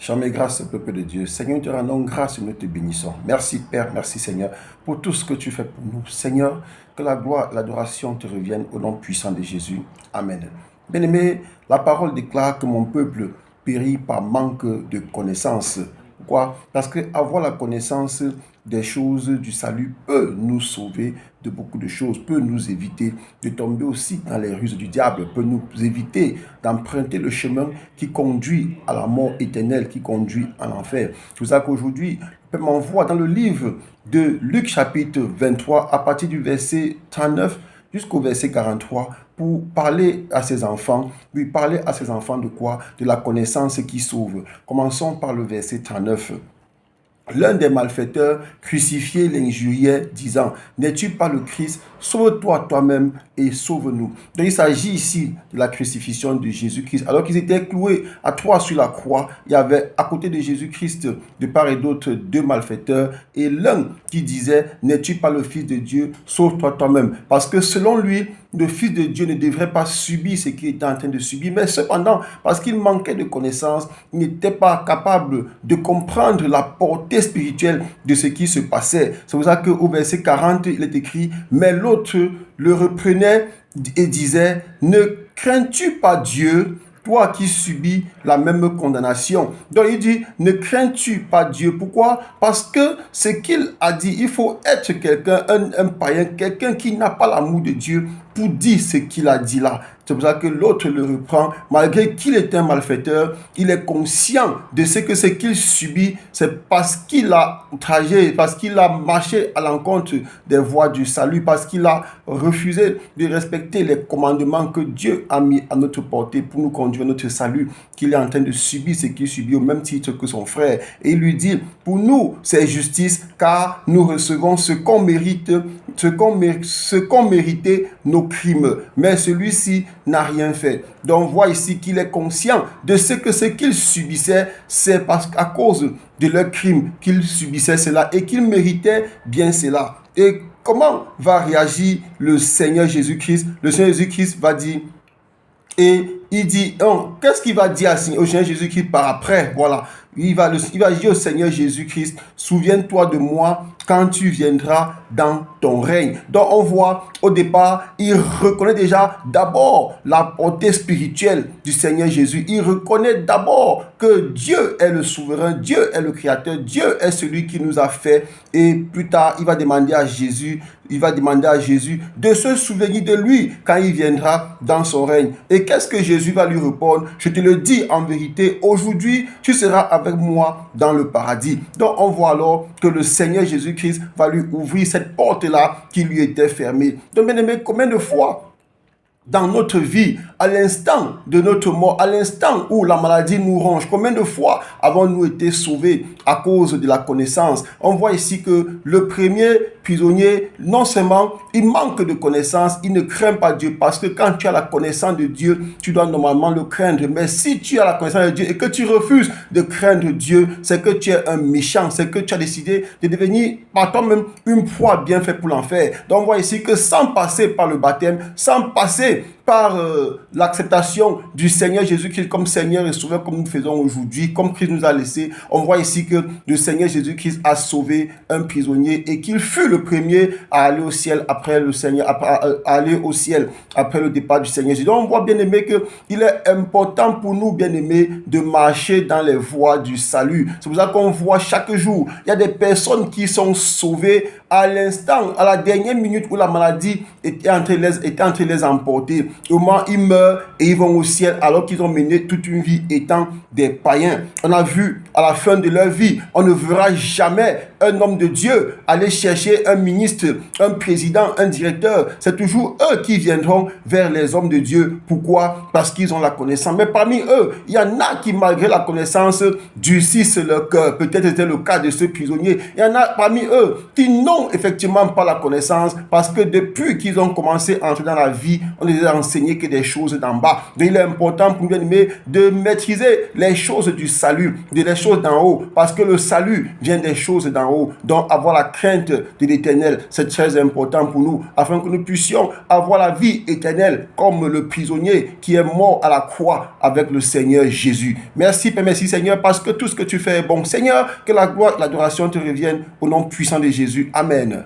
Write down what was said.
Charmé grâce, peuple de Dieu. Seigneur, nous te rendons grâce et nous te bénissons. Merci Père, merci Seigneur, pour tout ce que tu fais pour nous. Seigneur, que la gloire, l'adoration te reviennent au nom puissant de Jésus. Amen. Bien-aimé, la parole déclare que mon peuple périt par manque de connaissance. Pourquoi? Parce que avoir la connaissance des choses du salut peut nous sauver de beaucoup de choses, peut nous éviter de tomber aussi dans les ruses du diable, peut nous éviter d'emprunter le chemin qui conduit à la mort éternelle, qui conduit à l'enfer. C'est pour ça qu'aujourd'hui, Père m'envoie dans le livre de Luc chapitre 23, à partir du verset 39 jusqu'au verset 43, pour parler à ses enfants. Lui parler à ses enfants de quoi? De la connaissance qui sauve. Commençons par le verset 39. L'un des malfaiteurs crucifiés l'injuriait, disant: N'es-tu pas le Christ? Sauve-toi toi-même et sauve-nous. Donc il s'agit ici de la crucifixion de Jésus-Christ. Alors qu'ils étaient cloués à trois sur la croix, il y avait à côté de Jésus-Christ, de part et d'autre, deux malfaiteurs. Et l'un qui disait: N'es-tu pas le Fils de Dieu? Sauve-toi toi-même. Parce que selon lui, le Fils de Dieu ne devrait pas subir ce qu'il était en train de subir. Mais cependant, parce qu'il manquait de connaissances, il n'était pas capable de comprendre la portée spirituelle de ce qui se passait. C'est pour ça qu'au verset 40, il est écrit: Mais l'autre le reprenait et disait: Ne crains-tu pas Dieu, toi qui subis la même condamnation? Donc il dit: Ne crains-tu pas Dieu? Pourquoi? Parce que ce qu'il a dit, il faut être quelqu'un, un païen, quelqu'un qui n'a pas l'amour de Dieu pour dire ce qu'il a dit là. C'est pour ça que l'autre le reprend. Malgré qu'il est un malfaiteur, il est conscient de ce qu'il subit. C'est parce qu'il a outragé, parce qu'il a marché à l'encontre des voies du salut, parce qu'il a refusé de respecter les commandements que Dieu a mis à notre portée pour nous conduire à notre salut, qu'il est en train de subir ce qu'il subit au même titre que son frère. Et il lui dit: Pour nous, c'est justice, car nous recevons ce qu'on mérite, ce qu'ont mérité nos crimes. Mais celui-ci n'a rien fait. Donc on voit ici qu'il est conscient de ce qu'il subissait, c'est parce qu'à cause de leurs crimes qu'il subissait cela et qu'il méritait bien cela. Et comment va réagir le Seigneur Jésus-Christ? Le Seigneur Jésus-Christ va dire, et il dit, qu'est-ce qu'il va dire au Seigneur Jésus-Christ par après? Voilà, il va dire au Seigneur Jésus-Christ: Souviens-toi de moi quand tu viendras dans ton règne. Donc on voit au départ, il reconnaît déjà d'abord la portée spirituelle du Seigneur Jésus. Il reconnaît d'abord que Dieu est le souverain, Dieu est le créateur, Dieu est celui qui nous a fait. Et plus tard, il va demander à Jésus de se souvenir de lui quand il viendra dans son règne. Et qu'est-ce que Jésus va lui répondre? Je te le dis en vérité, aujourd'hui, tu seras avec moi dans le paradis. Donc on voit alors que le Seigneur Jésus-Christ va lui ouvrir cette porte-là qui lui était fermée. Donc bien aimé, combien de fois dans notre vie, à l'instant de notre mort, à l'instant où la maladie nous ronge, combien de fois avons-nous été sauvés à cause de la connaissance? On voit ici que le premier prisonnier, non seulement il manque de connaissance, il ne craint pas Dieu, parce que quand tu as la connaissance de Dieu, tu dois normalement le craindre. Mais si tu as la connaissance de Dieu et que tu refuses de craindre Dieu, c'est que tu es un méchant, c'est que tu as décidé de devenir par toi-même une proie bien faite pour l'enfer. Donc on voit ici que sans passer par le baptême, sans passer par l'acceptation du Seigneur Jésus-Christ comme Seigneur et Sauveur, comme nous faisons aujourd'hui, comme Christ nous a laissé, on voit ici que le Seigneur Jésus-Christ a sauvé un prisonnier et qu'il fut le premier à aller au ciel après le Seigneur, à aller au ciel après le départ du Seigneur Jésus. Donc on voit bien aimé qu'il est important pour nous, bien aimés, de marcher dans les voies du salut. C'est pour ça qu'on voit chaque jour, il y a des personnes qui sont sauvées à l'instant, à la dernière minute où la maladie était en train de les emporter. Au moment ils meurent et ils vont au ciel alors qu'ils ont mené toute une vie étant des païens. On a vu à la fin de leur vie, on ne verra jamais un homme de Dieu aller chercher un ministre, un président, un directeur. C'est toujours eux qui viendront vers les hommes de Dieu. Pourquoi? Parce qu'ils ont la connaissance. Mais parmi eux, il y en a qui, malgré la connaissance, durcissent leur cœur. Peut-être c'était le cas de ce prisonnier. Il y en a parmi eux qui n'ont non effectivement par la connaissance, parce que depuis qu'ils ont commencé à entrer dans la vie, on les a enseigné que des choses d'en bas. Donc il est important pour nous, bien-aimés, de maîtriser les choses du salut, les choses d'en haut, parce que le salut vient des choses d'en haut. Donc avoir la crainte de l'Éternel, c'est très important pour nous, afin que nous puissions avoir la vie éternelle comme le prisonnier qui est mort à la croix avec le Seigneur Jésus. Merci Père, merci Seigneur, parce que tout ce que tu fais est bon. Seigneur, que la gloire et l'adoration te reviennent au nom puissant de Jésus. Amen.